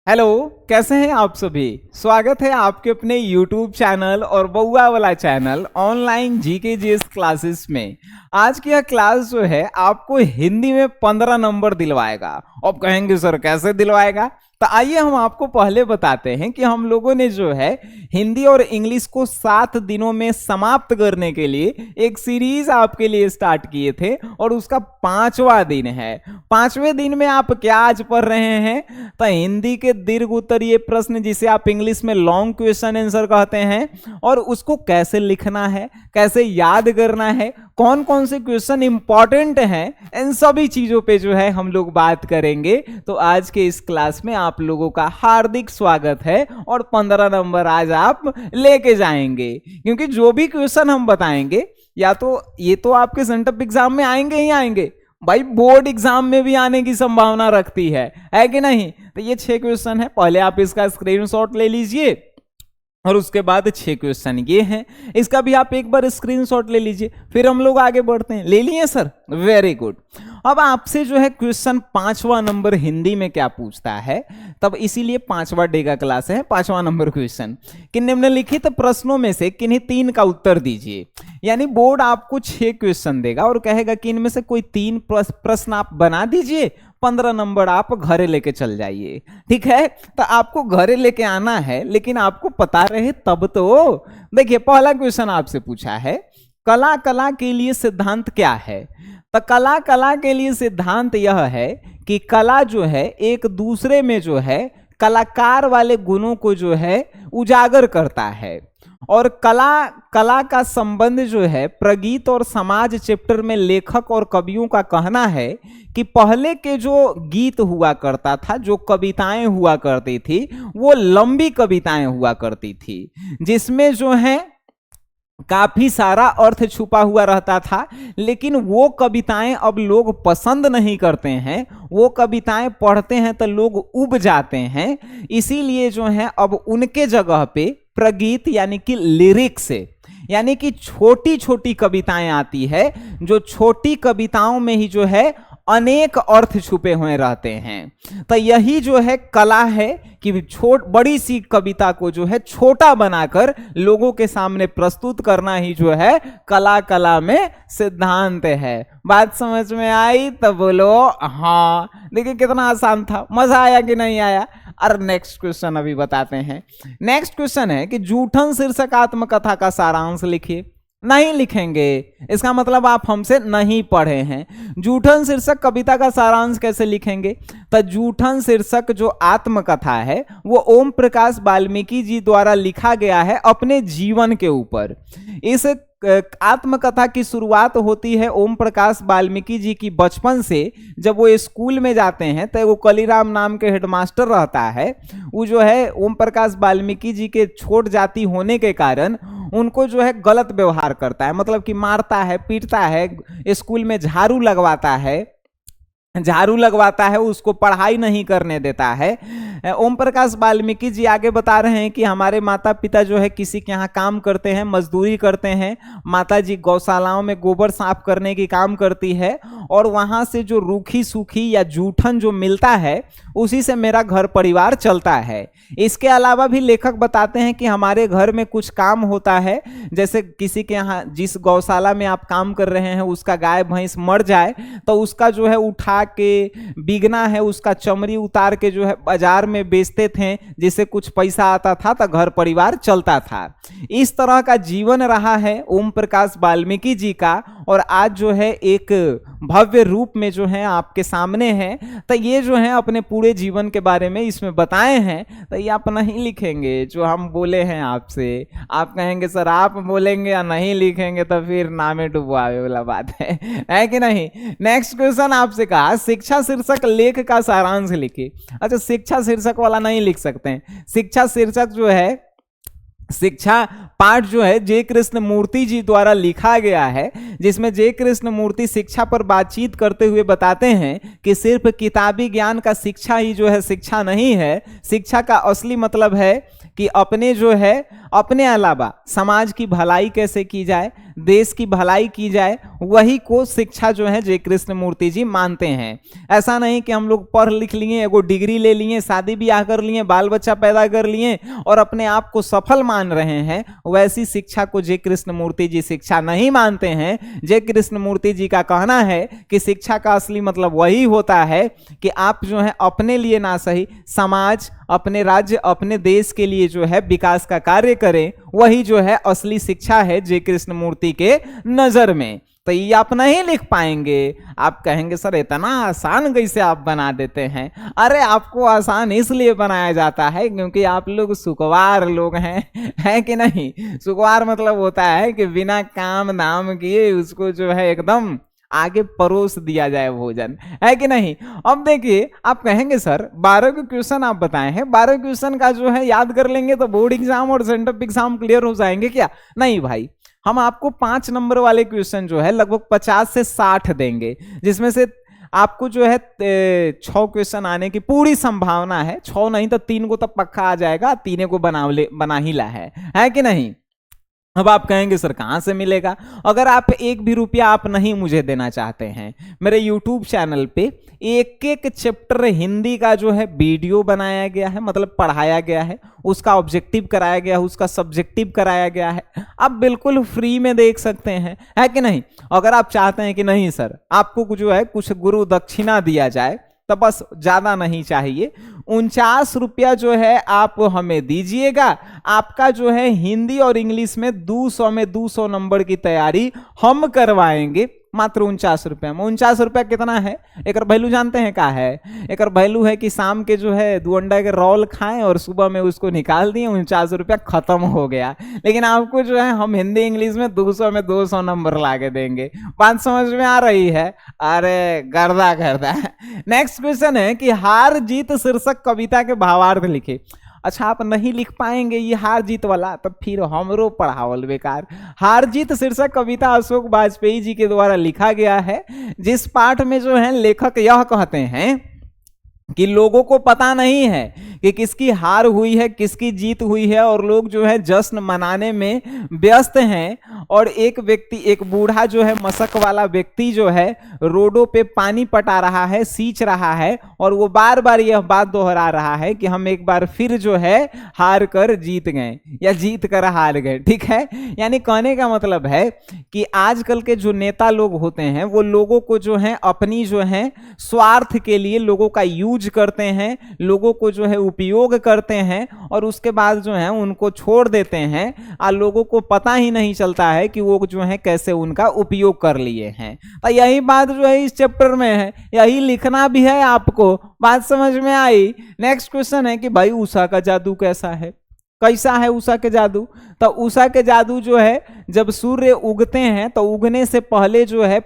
Hello, कैसे हैं आप सभी। स्वागत है आपके अपने YouTube चैनल और बउआ वाला channel online GK GS classes में। आज की यह क्लास जो है आपको हिंदी में 15 नंबर दिलवाएगा। अब कहेंगे सर कैसे दिलवाएगा, तो आइए हम आपको पहले बताते हैं कि हम लोगों ने जो है हिंदी और इंग्लिश को 7 दिनों में समाप्त करने के लिए एक सीरीज आपके लिए स्टार्ट किए थे और उसका 5वां दिन है। 5वें दिन में आप क्या आज पढ़ रहे हैं, तो हिंदी के दीर्घ उत्तरीय प्रश्न जिसे आप इंग्लिश में लॉन्ग क्वेश्चन आंसर कहते हैं, और उसको कैसे लिखना है, कैसे याद करना है, कौन कौन से क्वेश्चन इंपॉर्टेंट हैं, इन सभी चीजों पे जो है हम लोग बात करेंगे। तो आज के इस क्लास में आप लोगों का हार्दिक स्वागत है और 15 नंबर आज आप लेके जाएंगे, क्योंकि जो भी क्वेश्चन हम बताएंगे या तो ये तो आपके सेंटअप एग्जाम में आएंगे ही आएंगे, भाई बोर्ड एग्जाम में भी आने की संभावना रखती है कि नहीं। तो ये 6 क्वेश्चन है, पहले आप इसका स्क्रीनशॉट ले लीजिए और उसके बाद 6 क्वेश्चन ये हैं, इसका भी आप एक बार स्क्रीनशॉट ले लीजिए, फिर हम लोग आगे बढ़ते हैं। ले लिए सर, वेरी गुड। अब आपसे जो है क्वेश्चन 5वां नंबर हिंदी में क्या पूछता है, तब इसीलिए 5वां डे का क्लास है। 5वां नंबर क्वेश्चन कि निम्नलिखित प्रश्नों में से किन्हीं 3 का उत्तर दीजिए। यानी बोर्ड आपको 6 क्वेश्चन देगा और कहेगा कि इनमें से कोई 3 प्रश्न आप बना दीजिए, 15 नंबर आप घरे लेके चल जाइए। ठीक है, तो आपको घरे लेके आना है, लेकिन आपको पता रहे तब तो। देखिए पहला क्वेश्चन आपसे पूछा है, कला कला के लिए सिद्धांत क्या है। तो कला कला के लिए सिद्धांत यह है कि कला जो है एक दूसरे में जो है कलाकार वाले गुणों को जो है उजागर करता है, और कला का संबंध जो है प्रगीत और समाज चैप्टर में लेखक और कवियों का कहना है कि पहले के जो गीत हुआ करता था, जो कविताएं हुआ करती थी, वो लंबी कविताएं हुआ करती थी जिसमें जो है काफी सारा अर्थ छुपा हुआ रहता था। लेकिन वो कविताएं अब लोग पसंद नहीं करते हैं, वो कविताएं पढ़ते हैं तो लोग उब जाते हैं। इसीलिए जो है अब उनके जगह पे प्रगीत यानी कि लिरिक्स यानी कि छोटी छोटी कविताएं आती है, जो छोटी कविताओं में ही जो है अनेक अर्थ छुपे हुए रहते हैं। तो यही जो है कला है कि बड़ी सी कविता को जो है छोटा बनाकर लोगों के सामने प्रस्तुत करना ही जो है कला में सिद्धांत है। बात समझ में आई तो बोलो हाँ। देखिए कितना आसान था, मजा आया कि नहीं आया। और नेक्स्ट क्वेश्चन अभी बताते हैं। नेक्स्ट क्वेश्चन है कि जूठन शीर्षक आत्मकथा का सारांश लिखिए। नहीं लिखेंगे, इसका मतलब आप हमसे नहीं पढ़े हैं। जूठन शीर्षक कविता का सारांश कैसे लिखेंगे, तो जूठन शीर्षक जो आत्मकथा है वो ओम प्रकाश वाल्मीकि जी द्वारा लिखा गया है अपने जीवन के ऊपर। इस आत्मकथा की शुरुआत होती है ओम प्रकाश वाल्मीकि जी की बचपन से। जब वो स्कूल में जाते हैं तो वो कलीराम नाम के हेडमास्टर रहता है, वो जो है ओम प्रकाश वाल्मीकि जी के छोट जाति होने के कारण उनको जो है गलत व्यवहार करता है, मतलब कि मारता है, पीटता है, स्कूल में झाड़ू लगवाता है, उसको पढ़ाई नहीं करने देता है। ओम प्रकाश वाल्मीकि जी आगे बता रहे हैं कि हमारे माता पिता जो है किसी के यहाँ काम करते हैं, मजदूरी करते हैं। माता जी गौशालाओं में गोबर साफ करने की काम करती है, और वहाँ से जो रूखी सूखी या जूठन जो मिलता है उसी से मेरा घर परिवार चलता है। इसके अलावा भी लेखक बताते हैं कि हमारे घर में कुछ काम होता है, जैसे किसी के यहाँ जिस गौशाला में आप काम कर रहे हैं उसका गाय भैंस मर जाए तो उसका जो है उठा के बिगना है, उसका चमड़ी उतार के जो है बाजार में बेचते थे, जिससे कुछ पैसा आता था तो घर परिवार चलता था। इस तरह का जीवन रहा है ओम प्रकाश वाल्मीकि जी का, और आज जो है एक भव्य रूप में जो है आपके सामने है। तो ये जो है अपने पूरे जीवन के बारे में इसमें बताए हैं। तो ये आप नहीं लिखेंगे जो हम बोले हैं आपसे, आप कहेंगे सर आप बोलेंगे या नहीं लिखेंगे तो फिर नामे डुबवावे वाला बात है कि नहीं। नेक्स्ट क्वेश्चन आपसे कहा शिक्षा शीर्षक लेख का सारांश लिखिए। अच्छा, शिक्षा शीर्षक वाला नहीं लिख सकते हैं। शिक्षा शीर्षक जो है, शिक्षा पाठ जो है जे कृष्ण मूर्ति जी द्वारा लिखा गया है, जिसमें जे कृष्ण मूर्ति शिक्षा पर बातचीत करते हुए बताते हैं कि सिर्फ किताबी ज्ञान का शिक्षा ही जो है शिक्षा नहीं है। शिक्षा का असली मतलब है कि अपने जो है अपने अलावा समाज की भलाई कैसे की जाए, देश की भलाई की जाए, वही को शिक्षा जो है जय कृष्णमूर्ति जी मानते हैं। ऐसा नहीं कि हम लोग पढ़ लिख लिए, एगो डिग्री ले लिए, शादी ब्याह कर लिए, बाल बच्चा पैदा कर लिए और अपने आप को सफल मान रहे हैं, वैसी शिक्षा को जय कृष्णमूर्ति जी शिक्षा नहीं मानते हैं। जय कृष्णमूर्ति जी का कहना है कि शिक्षा का असली मतलब वही होता है कि आप जो है अपने लिए ना सही, समाज, अपने राज्य, अपने देश के लिए जो है विकास का कार्य करें, वही जो है असली शिक्षा है जय कृष्णमूर्ति के नजर में। तो ये आप नहीं लिख पाएंगे। आप कहेंगे सर इतना आसान कैसे आप बना देते हैं? अरे आपको आसान इसलिए बनाया जाता है क्योंकि आप लोग सुकवार लोग हैं, है कि नहीं? सुकवार मतलब होता है कि बिना काम धाम किए उसको जो है एकदम आगे परोस दिया जाए भोजन, है कि नहीं? अब देखिए, आप कहेंगे सर 12 के क्वेश्चन आप बताए हैं, 12 क्वेश्चन का जो है याद कर लेंगे तो बोर्ड एग्जाम और सेंटर एग्जाम क्लियर हो जाएंगे क्या? नहीं भाई, हम आपको 5 नंबर वाले क्वेश्चन जो है लगभग 50 से 60 देंगे, जिसमें से आपको जो है 6 क्वेश्चन आने की पूरी संभावना है। 6 नहीं तो 3 को तो पक्का आ जाएगा, 3 को बना ही ला है कि नहीं? अब आप कहेंगे सर कहाँ से मिलेगा? अगर आप एक भी रुपया आप नहीं मुझे देना चाहते हैं, मेरे YouTube चैनल पे एक एक चैप्टर हिंदी का जो है वीडियो बनाया गया है, मतलब पढ़ाया गया है, उसका ऑब्जेक्टिव कराया गया है, उसका सब्जेक्टिव कराया गया है, आप बिल्कुल फ्री में देख सकते हैं, है कि नहीं? अगर आप चाहते हैं कि नहीं सर आपको जो है कुछ गुरु दक्षिणा दिया जाए, तो बस ज्यादा नहीं चाहिए, 49 रुपया जो है आप हमें दीजिएगा, आपका जो है हिंदी और इंग्लिश में 200 में 200 नंबर की तैयारी हम करवाएंगे, मात्र 49 रुपया में। 49 रुपया कितना है? एक वैल्यू जानते हैं क्या है? एक वैल्यू है कि शाम के जो है 2 अंडा के रोल खाएं और सुबह में उसको निकाल दिए, 49 रुपया खत्म हो गया। लेकिन आपको जो है हम हिंदी इंग्लिश में 200 में 200 नंबर ला के देंगे। बात समझ में आ रही है? अरे गर्दा गर्दा। नेक्स्ट क्वेश्चन है कि हार जीत शीर्षक कविता के भावार्थ लिखे। अच्छा, आप नहीं लिख पाएंगे ये हार जीत वाला, तब फिर हमरो पढ़ावल बेकार। हार जीत शीर्षक कविता अशोक वाजपेयी जी के द्वारा लिखा गया है, जिस पाठ में जो है लेखक यह कहते हैं कि लोगों को पता नहीं है कि किसकी हार हुई है, किसकी जीत हुई है, और लोग जो है जश्न मनाने में व्यस्त हैं। और एक व्यक्ति, एक बूढ़ा जो है मशक वाला व्यक्ति जो है रोडों पे पानी पटा रहा है, सींच रहा है, और वो बार बार यह बात दोहरा रहा है कि हम एक बार फिर जो है हार कर जीत गए या जीत कर हार गए। ठीक है, यानी कहने का मतलब है कि आजकल के जो नेता लोग होते हैं वो लोगों को जो है अपनी जो है स्वार्थ के लिए लोगों का यूज करते हैं, लोगों को जो है उपयोग करते हैं, और उसके बाद जो है उनको छोड़ देते हैं, और लोगों को पता ही नहीं चलता है कि वो जो है कैसे उनका उपयोग कर लिए हैं। तो यही बात जो है इस चैप्टर में है, यही लिखना भी है आपको। बात समझ में आई? नेक्स्ट क्वेश्चन है कि भाई उषा का जादू कैसा है? कैसा है उषा के जादू? तो उषा के जादू जो है जब सूर्य उगते हैं तो उगने से पहले जो है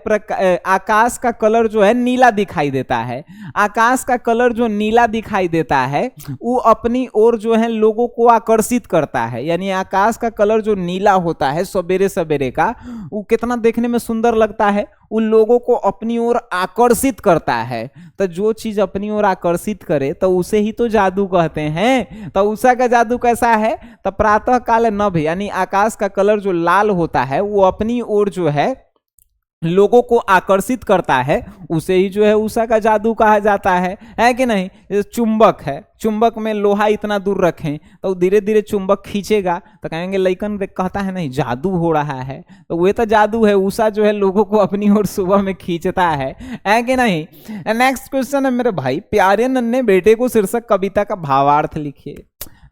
आकाश का कलर जो है नीला दिखाई देता है। आकाश का कलर जो नीला दिखाई देता है वो अपनी ओर जो है लोगों को आकर्षित करता है। यानी आकाश का कलर जो नीला होता है सवेरे सवेरे का, वो कितना देखने में सुंदर लगता है, उन लोगों को अपनी ओर आकर्षित करता है। तो जो चीज अपनी ओर आकर्षित करे तो उसे ही तो जादू कहते हैं। तो उषा का जादू कैसा है? तो प्रातः काल नभ, यानी आकाश का कलर जो लाल होता है वो अपनी ओर जो है लोगों को आकर्षित करता है, उसे ही जो है उषा का जादू कहा जाता है कि नहीं? चुंबक है, चुंबक में लोहा इतना दूर रखें तो धीरे धीरे चुंबक खींचेगा, तो कहेंगे लइकन कहता है नहीं जादू हो रहा है, तो वह तो जादू है। उषा जो है लोगों को अपनी ओर सुबह में खींचता है कि नहीं? नेक्स्ट क्वेश्चन है मेरे भाई, प्यारे नन्हे बेटे को शीर्षक कविता का भावार्थ लिखिए।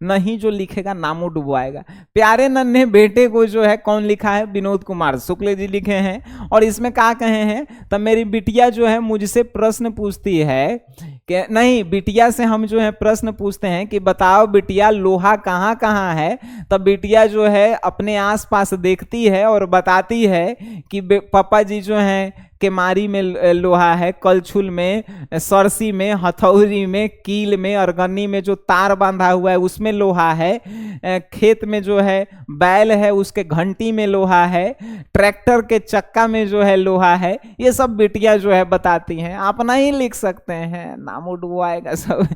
नहीं, जो लिखेगा नामो डुबवाएगा। प्यारे नन्हे बेटे को जो है कौन लिखा है? विनोद कुमार शुक्ल जी लिखे हैं। और इसमें क्या कहे हैं? तब मेरी बिटिया जो है मुझसे प्रश्न पूछती है कि नहीं, बिटिया से हम जो है प्रश्न पूछते हैं कि बताओ बिटिया लोहा कहाँ कहाँ है? तब बिटिया जो है अपने आसपास देखती है और बताती है कि पापा जी जो हैं केमारी में लोहा है, कलछुल में, सरसी में, हथौड़ी में, कील में, अरगनी में जो तार बांधा हुआ है उसमें लोहा है, खेत में जो है बैल है उसके घंटी में लोहा है, ट्रैक्टर के चक्का में जो है लोहा है। ये सब बिटिया जो है बताती हैं, आप नहीं लिख सकते हैं, नाम उड़वाएगा सब।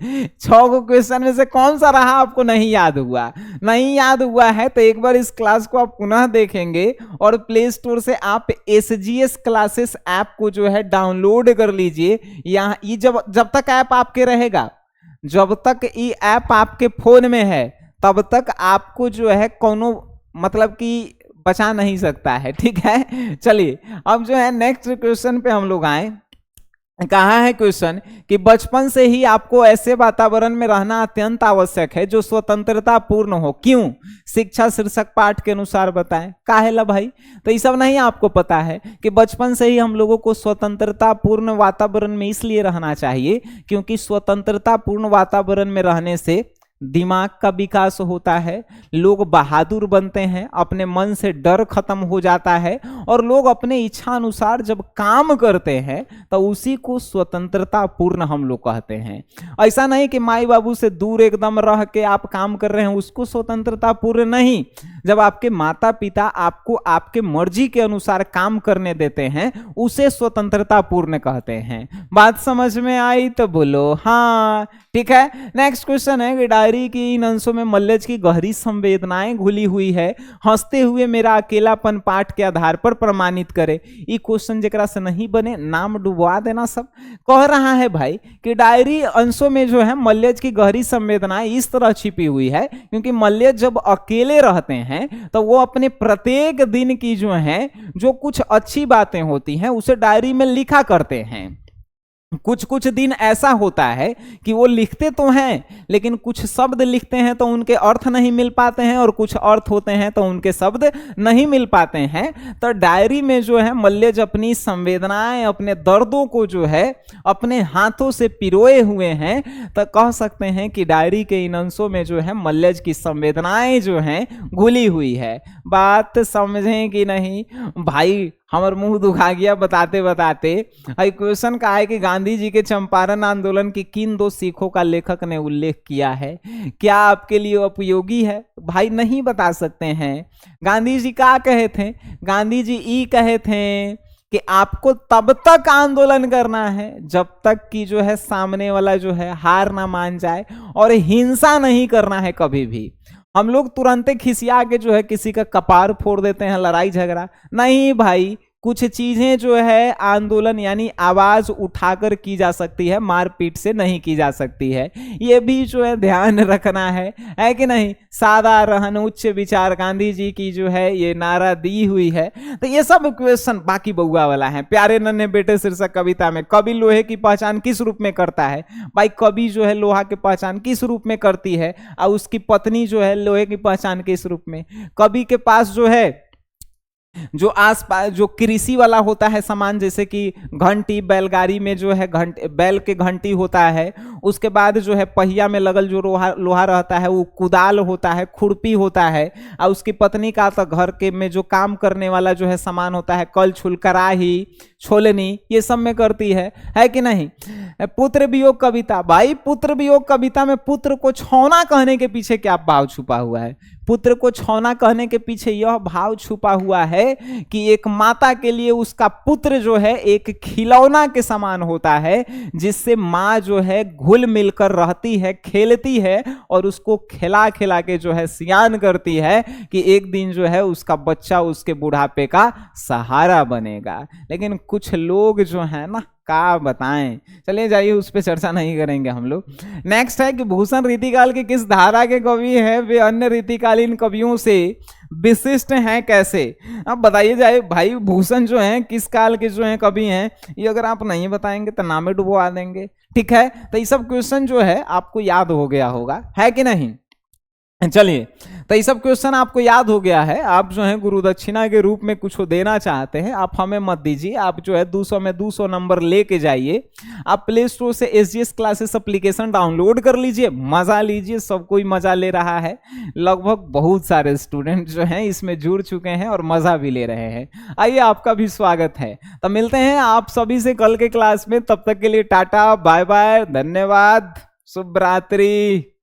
6 क्वेश्चन में से कौन सा रहा आपको नहीं याद हुआ? नहीं याद हुआ है तो एक बार इस क्लास को आप पुनः देखेंगे और प्ले स्टोर से आप SGS क्लासेस ऐप को जो है डाउनलोड कर लीजिए। यहाँ ये जब तक ऐप आपके रहेगा, जब तक ये ऐप आपके फोन में है तब तक आपको जो है कोनो मतलब कि बचा नहीं सकता है, ठीक है। चलिए अब जो है नेक्स्ट क्वेश्चन पे हम लोग आए। कहा है क्वेश्चन कि बचपन से ही आपको ऐसे वातावरण में रहना अत्यंत आवश्यक है जो स्वतंत्रता पूर्ण हो, क्यों? शिक्षा शीर्षक पाठ के अनुसार बताएं। काहेला भाई? तो ये सब नहीं आपको पता है कि बचपन से ही हम लोगों को स्वतंत्रता पूर्ण वातावरण में इसलिए रहना चाहिए क्योंकि स्वतंत्रता पूर्ण वातावरण में रहने से दिमाग का विकास होता है, लोग बहादुर बनते हैं, अपने मन से डर खत्म हो जाता है और लोग अपने इच्छा अनुसार जब काम करते हैं तो उसी को स्वतंत्रता पूर्ण हम लोग कहते हैं। ऐसा नहीं कि माई बाबू से दूर एकदम रह के आप काम कर रहे हैं, उसको स्वतंत्रता पूर्ण नहीं। जब आपके माता पिता आपको आपके मर्जी के अनुसार काम करने देते हैं उसे स्वतंत्रता पूर्ण कहते हैं। बात समझ में आई तो बोलो हाँ, ठीक है। नेक्स्ट क्वेश्चन है कि डायरी की इन अंशों में मल्लेज की गहरी संवेदनाएं घुली हुई है, हंसते हुए मेरा अकेलापन पाठ के आधार पर प्रमाणित करे। ये क्वेश्चन जेकरा से नहीं बने नाम डुबवा देना। सब कह रहा है भाई कि डायरी अंशों में जो है मल्लेज की गहरी संवेदनाएं इस तरह छिपी हुई है क्योंकि मल्लेज जब अकेले रहते हैं तो वो अपने प्रत्येक दिन की जो है जो कुछ अच्छी बातें होती हैं उसे डायरी में लिखा करते हैं। कुछ कुछ दिन ऐसा होता है कि वो लिखते तो हैं लेकिन कुछ शब्द लिखते हैं तो उनके अर्थ नहीं मिल पाते हैं और कुछ अर्थ होते हैं तो उनके शब्द नहीं मिल पाते हैं। तो डायरी में जो है मल्लेज अपनी संवेदनाएं, अपने दर्दों को जो है अपने हाथों से पिरोए हुए हैं। तो कह सकते हैं कि डायरी के इन अंशों में जो है मल्लेज की संवेदनाएं जो हैं घुली हुई है। बात समझें कि नहीं भाई? हमार मुंह दुखा गया बताते बताते। क्वेश्चन का है कि गांधी जी के चंपारण आंदोलन की किन 2 सीखों का लेखक ने उल्लेख किया है? क्या आपके लिए उपयोगी है? भाई नहीं बता सकते हैं। गांधी जी क्या कहे थे? गांधी जी ई कहे थे कि आपको तब तक आंदोलन करना है जब तक कि जो है सामने वाला जो है हार ना मान जाए, और हिंसा नहीं करना है कभी भी। हम लोग तुरंत खिसिया के जो है किसी का कपार फोड़ देते हैं, लड़ाई झगड़ा नहीं भाई। कुछ चीजें जो है आंदोलन यानी आवाज उठाकर की जा सकती है, मारपीट से नहीं की जा सकती है। ये भी जो है ध्यान रखना है कि नहीं? सादा रहन उच्च विचार गांधी जी की जो है ये नारा दी हुई है। तो ये सब क्वेश्चन बाकी बउआ वाला है। प्यारे नन्हे बेटे शीर्षक कविता में कवि लोहे की पहचान किस रूप में करता है? भाई कवि जो है लोहा की पहचान किस रूप में करती है और उसकी पत्नी जो है लोहे की पहचान किस रूप में? कवि के पास जो है जो आसपास जो कृषि वाला होता है सामान, जैसे कि घंटी, बैलगाड़ी में जो है बैल के घंटी होता है, उसके बाद जो है पहिया में लगल जो लोहा रहता है वो कुदाल होता है, खुरपी होता है, और उसकी पत्नी का तो घर के में जो काम करने वाला जो है सामान होता है कलछुल, कराही, छोलनी, ये सब में करती है कि नहीं? पुत्र वियोग कविता, भाई पुत्र वियोग कविता में पुत्र को छौना कहने के पीछे क्या भाव छुपा हुआ है? पुत्र को छौना कहने के पीछे यह भाव छुपा हुआ है कि एक माता के लिए उसका पुत्र जो है एक खिलौना के समान होता है, जिससे माँ जो है घुल मिलकर रहती है, खेलती है और उसको खिला खिला के जो है सियान करती है कि एक दिन जो है उसका बच्चा उसके बुढ़ापे का सहारा बनेगा। लेकिन कुछ लोग जो है ना क्या बताएं, चलिए जाइए उस पर चर्चा नहीं करेंगे हम लोग। नेक्स्ट है कि भूषण रीतिकाल के किस धारा के कवि हैं? वे अन्य रीतिकालीन कवियों से विशिष्ट हैं कैसे? अब बताइए जाए भाई, भूषण जो हैं किस काल के जो हैं कवि हैं? ये अगर आप नहीं बताएंगे तो नामे डुबवा देंगे, ठीक है? तो ये सब क्वेश्चन जो है आपको याद हो गया होगा, है कि नहीं? चलिए, तो ये सब क्वेश्चन आपको याद हो गया है। आप जो है गुरु दक्षिणा के रूप में कुछ देना चाहते हैं, आप हमें मत दीजिए, आप जो है 200 में 200 नंबर लेके जाइए। आप प्ले स्टोर से SGS क्लासेस एप्लीकेशन डाउनलोड कर लीजिए, मजा लीजिए, सब कोई मजा ले रहा है। लगभग बहुत सारे स्टूडेंट जो हैं इसमें जुड़ चुके हैं और मजा भी ले रहे हैं। आइए, आपका भी स्वागत है। तो मिलते हैं आप सभी से कल के क्लास में, तब तक के लिए टाटा बाय बाय, धन्यवाद, शुभ रात्रि।